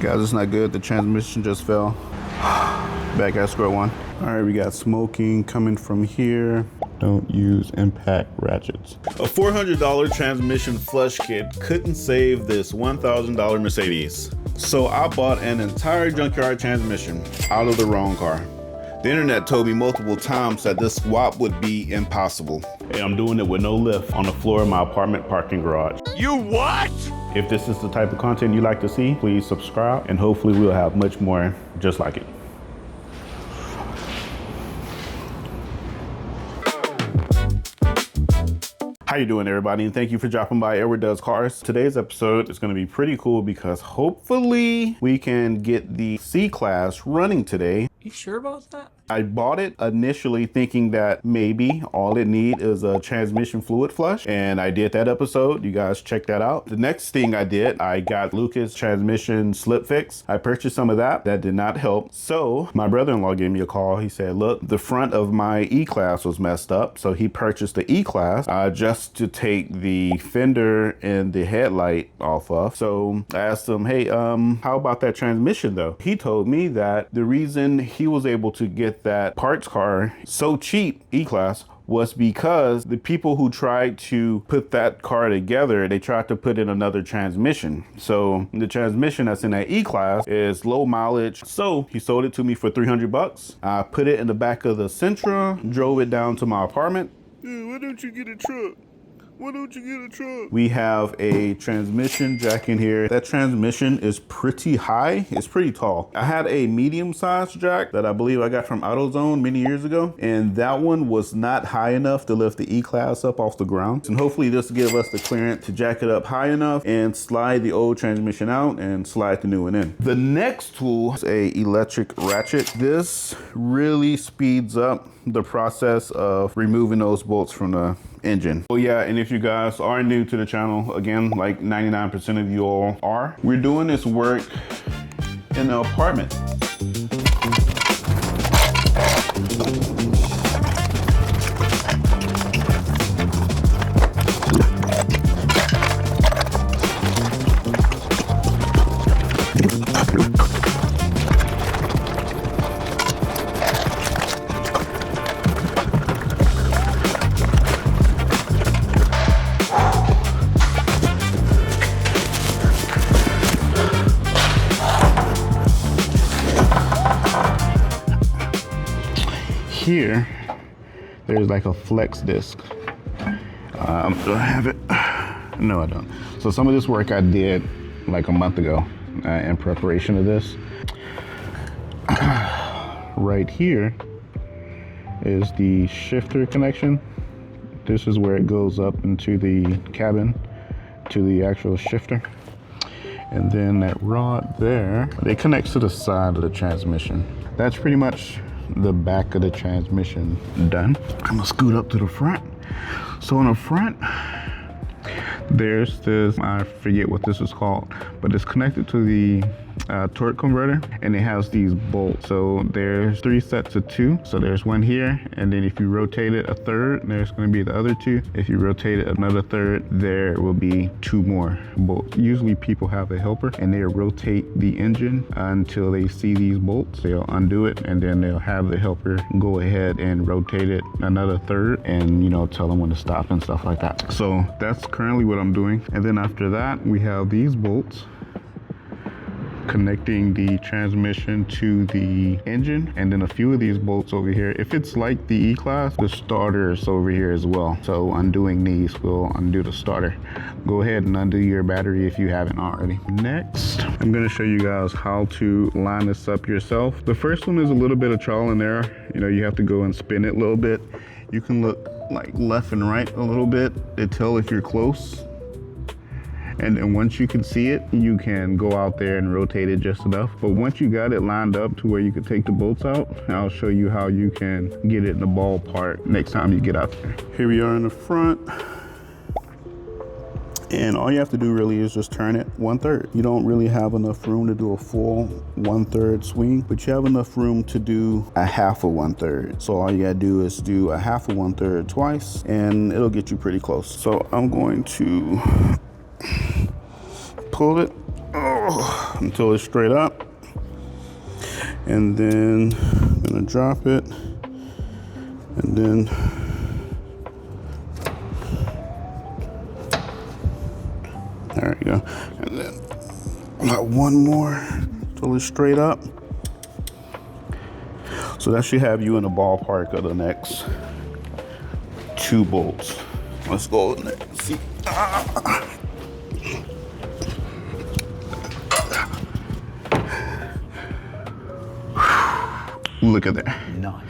Guys, it's not good. The transmission just fell. Back at square one. All right, we got smoking coming from here. Don't use impact ratchets. A $400 transmission flush kit couldn't save this $1,000 Mercedes. So I bought an entire junkyard transmission out of the wrong car. The internet told me multiple times that this swap would be impossible. Hey, I'm doing it with no lift on the floor of my apartment parking garage. You what? If this is the type of content you like to see, please subscribe, and hopefully we'll have much more just like it. How you doing, everybody? And thank you for dropping by Edward Does Cars. Today's episode is going to be pretty cool because hopefully we can get the C-Class running today. You sure about that? I bought it initially thinking that maybe all it needs is a transmission fluid flush, and I did that episode. You guys check that out. The next thing I did, I got Lucas transmission slip fix. I purchased some of that. That did not help. So my brother-in-law gave me a call. He said, look, the front of my E-Class was messed up. So he purchased the E-Class just to take the fender and the headlight off of. So I asked him, hey, how about that transmission though? He told me that the reason he was able to get that parts car so cheap, E-Class, was because the people who tried to put that car together, they tried to put in another transmission. So the transmission that's in that E-Class is low mileage. So he sold it to me for 300 bucks. I put it in the back of the Sentra, drove it down to my apartment. Dude, why don't you get a truck? Why don't you get a truck? We have a transmission jack in here. That transmission is pretty high. It's pretty tall. I had a medium-sized jack that I believe I got from AutoZone many years ago, and that one was not high enough to lift the E-Class up off the ground. And hopefully this will give us the clearance to jack it up high enough and slide the old transmission out and slide the new one in. The next tool is a electric ratchet. This really speeds up the process of removing those bolts from the engine. Oh yeah, and if you guys are new to the channel, again, like 99% of you all are, we're doing this work in the apartment. Here, there's like a flex disc. Do I have it? No, I don't. So some of this work I did like a month ago in preparation of this. Right here is the shifter connection. This is where it goes up into the cabin to the actual shifter. And then that rod there, it connects to the side of the transmission. That's pretty much the back of the transmission done. I'm gonna scoot up to the front. So in the front, there's this, I forget what this is called, but it's connected to the torque converter, and it has these bolts. So there's 3 sets of 2. So there's one here, and then if you rotate it a third, there's going to be the other 2. If you rotate it another third, there will be 2 more bolts. Usually people have a helper, and they rotate the engine until they see these bolts. They'll undo it, and then they'll have the helper go ahead and rotate it another third, and tell them when to stop and stuff like that. So that's currently what I'm doing. And then after that, we have these bolts connecting the transmission to the engine, and then a few of these bolts over here. If it's like the E-Class, the starter is over here as well. So undoing these will undo the starter. Go ahead and undo your battery if you haven't already. Next, I'm going to show you guys how to line this up yourself. The first one is a little bit of trial and error. You have to go and spin it a little bit. You can look like left and right a little bit to tell if you're close. And then once you can see it, you can go out there and rotate it just enough. But once you got it lined up to where you can take the bolts out, I'll show you how you can get it in the ballpark next time you get out there. Here we are in the front. And all you have to do really is just turn it 1/3. You don't really have enough room to do a full 1/3 swing, but you have enough room to do a half of 1/3. So all you gotta do is do a half of 1/3 twice, and it'll get you pretty close. So I'm going to pull it. Oh. until it's straight up. And then I'm gonna drop it. And then there you go. And then got one more until it's straight up. So that should have you in the ballpark of the next 2 bolts. Let's go in there and see. Look at that. Nice.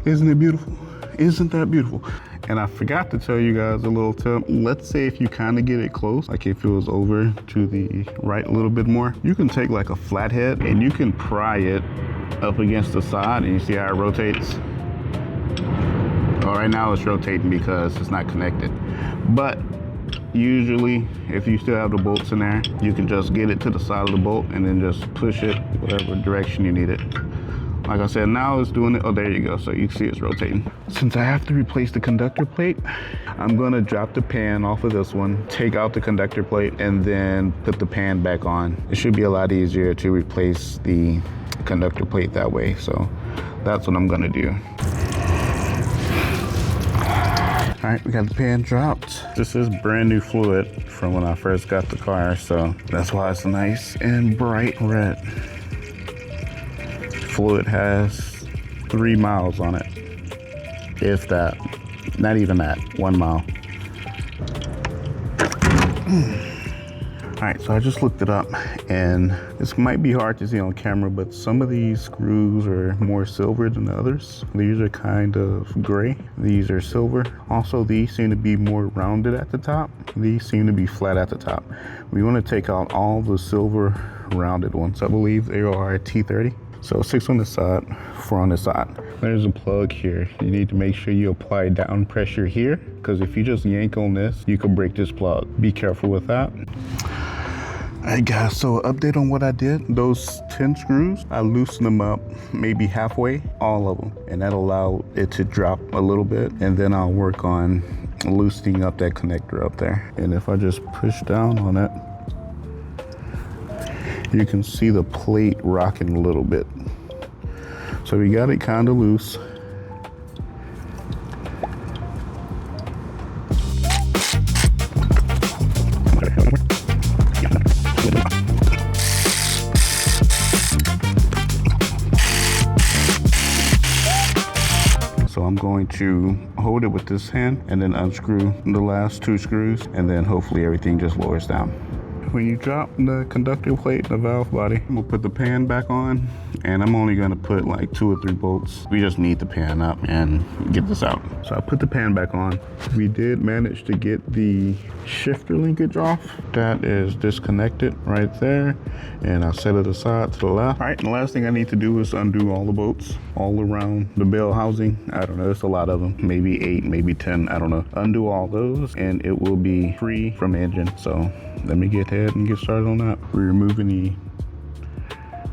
Isn't it beautiful? Isn't that beautiful? And I forgot to tell you guys a little tip. Let's say if you kind of get it close, like if it was over to the right a little bit more, you can take like a flathead and you can pry it up against the side, and you see how it rotates? Well, right now it's rotating because it's not connected. But usually, if you still have the bolts in there, you can just get it to the side of the bolt and then just push it whatever direction you need it. Like I said, now it's doing it. Oh, there you go. So you can see it's rotating. Since I have to replace the conductor plate, I'm gonna drop the pan off of this one, take out the conductor plate, and then put the pan back on. It should be a lot easier to replace the conductor plate that way. So that's what I'm gonna do. All right, we got the pan dropped. This is brand new fluid from when I first got the car, so that's why it's nice and bright red. Fluid has 3 miles on it, if that. Not even that, 1 mile. All right, so I just looked it up, and this might be hard to see on camera, but some of these screws are more silver than others. These are kind of gray. These are silver. Also, these seem to be more rounded at the top. These seem to be flat at the top. We want to take out all the silver rounded ones. I believe they are T30. So 6 on this side, 4 on this side. There's a plug here. You need to make sure you apply down pressure here, because if you just yank on this, you could break this plug. Be careful with that. All right guys, so update on what I did. Those 10 screws, I loosened them up maybe halfway, all of them. And that allowed it to drop a little bit. And then I'll work on loosening up that connector up there. And if I just push down on it, you can see the plate rocking a little bit. So we got it kind of loose. So I'm going to hold it with this hand and then unscrew the last 2 screws, and then hopefully everything just lowers down. When you drop the conductor plate, the valve body, we'll put the pan back on, and I'm only gonna put like 2 or 3 bolts. We just need the pan up and get this out. So I put the pan back on. We did manage to get the shifter linkage off. That is disconnected right there, and I'll set it aside to the left. All right, and the last thing I need to do is undo all the bolts all around the bell housing. I don't know, it's a lot of them, maybe 8, maybe 10, I don't know. Undo all those, and it will be free from the engine. So let me get ahead and get started on that. We're removing the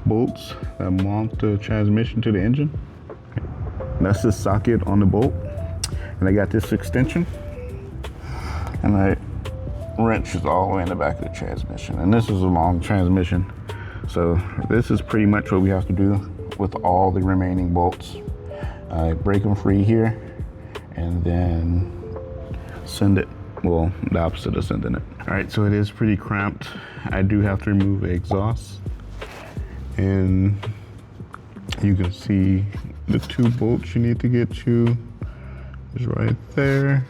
bolts that mount the transmission to the engine. That's the socket on the bolt. And I got this extension, and I wrench is all the way in the back of the transmission. And this is a long transmission. So this is pretty much what we have to do with all the remaining bolts. I break them free here and then send it. Well, the opposite of sending it. All right, so it is pretty cramped. I do have to remove the exhaust. And you can see the 2 bolts you need to get to is right there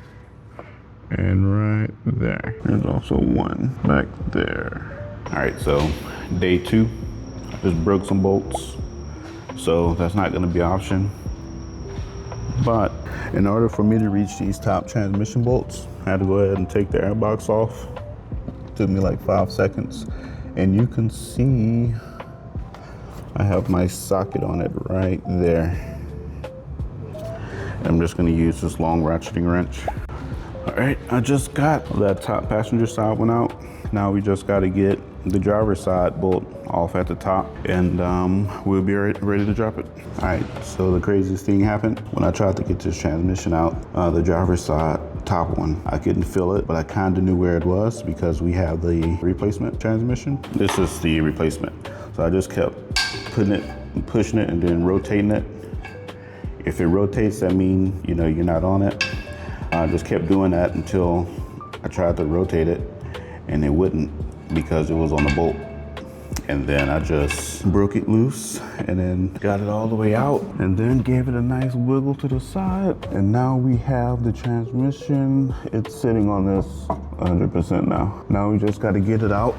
and right there. There's also one back there. All right, so day 2, just broke some bolts. So that's not gonna be an option. But in order for me to reach these top transmission bolts, I had to go ahead and take the airbox off. It took me like 5 seconds. And you can see I have my socket on it right there. I'm just gonna use this long ratcheting wrench. All right, I just got that top passenger side one out. Now we just gotta get the driver's side bolt off at the top, and we'll be ready to drop it. All right, so the craziest thing happened when I tried to get this transmission out. The driver's side top one. I couldn't feel it, but I kind of knew where it was because we have the replacement transmission. This is the replacement. So I just kept putting it, pushing it, and then rotating it. If it rotates, that means, you know, you're not on it. I just kept doing that until I tried to rotate it and it wouldn't because it was on the bolt. And then I just broke it loose and then got it all the way out and then gave it a nice wiggle to the side. And now we have the transmission. It's sitting on this 100% now. Now we just got to get it out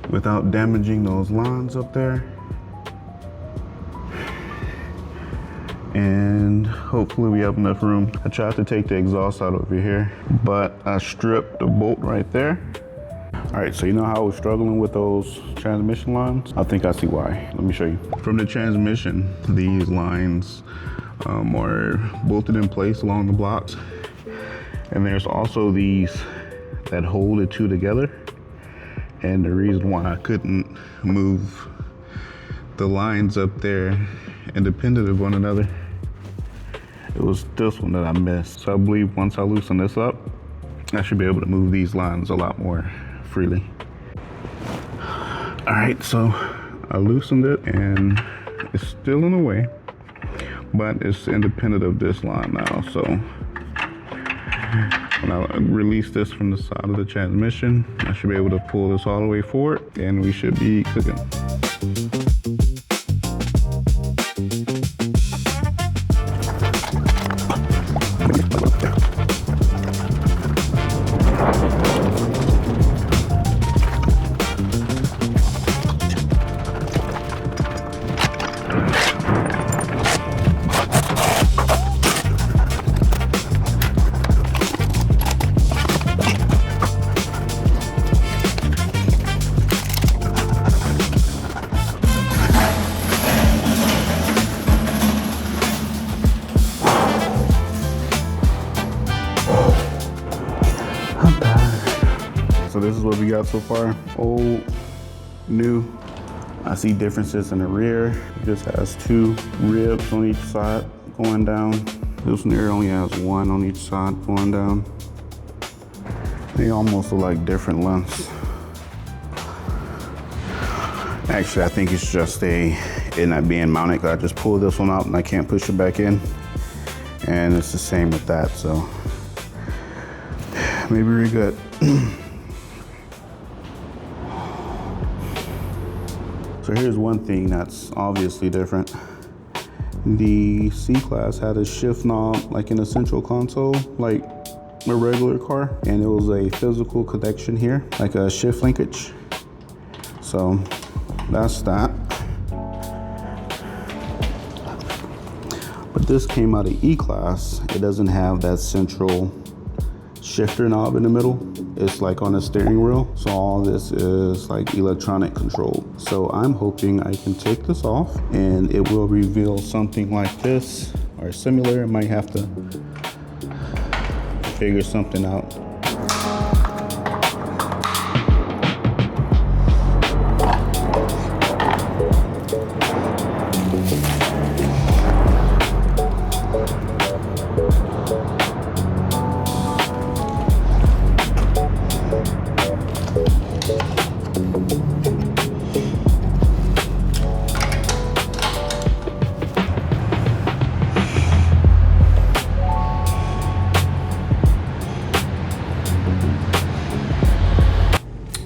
without damaging those lines up there. And hopefully we have enough room. I tried to take the exhaust out over here, but I stripped the bolt right there. All right, so you know how I was struggling with those transmission lines? I think I see why. Let me show you. From the transmission, these lines are bolted in place along the blocks. And there's also these that hold the two together. And the reason why I couldn't move the lines up there independent of one another, it was this one that I missed. So I believe once I loosen this up, I should be able to move these lines a lot more freely. All right, so I loosened it and it's still in the way, but it's independent of this line now. So when I release this from the side of the transmission, I should be able to pull this all the way forward and we should be cooking. So this is what we got so far. Old, new. I see differences in the rear. It just has two ribs on each side going down. This one here only has one on each side going down. They almost look like different lengths. Actually, I think it's just it not being mounted. I just pulled this one out and I can't push it back in. And it's the same with that, so maybe we're good. So here's one thing that's obviously different. The C-Class had a shift knob like in a central console, like a regular car, and it was a physical connection here, like a shift linkage. So that's that. But this came out of E-Class. It doesn't have that central shifter knob in the middle. It's like on a steering wheel. So all this is like electronic controlled. So I'm hoping I can take this off and it will reveal something like this or similar. I might have to figure something out.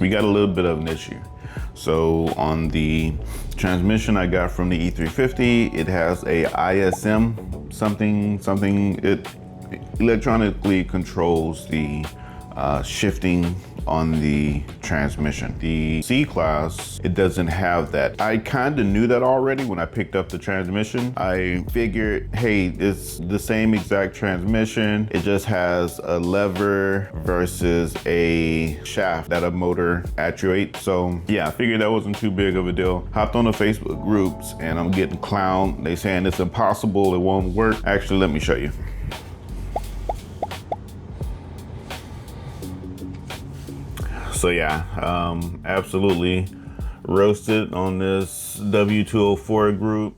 We got a little bit of an issue. So on the transmission I got from the E350, it has a ISM something. It electronically controls the shifting on the transmission. The C-Class, it doesn't have that. I kind of knew that already when I picked up the transmission. I figured, hey, it's the same exact transmission. It just has a lever versus a shaft that a motor actuates. So yeah, I figured that wasn't too big of a deal. Hopped on the Facebook groups and I'm getting clowned. They saying it's impossible, it won't work. Actually, let me show you. So yeah, absolutely roasted on this W204 group.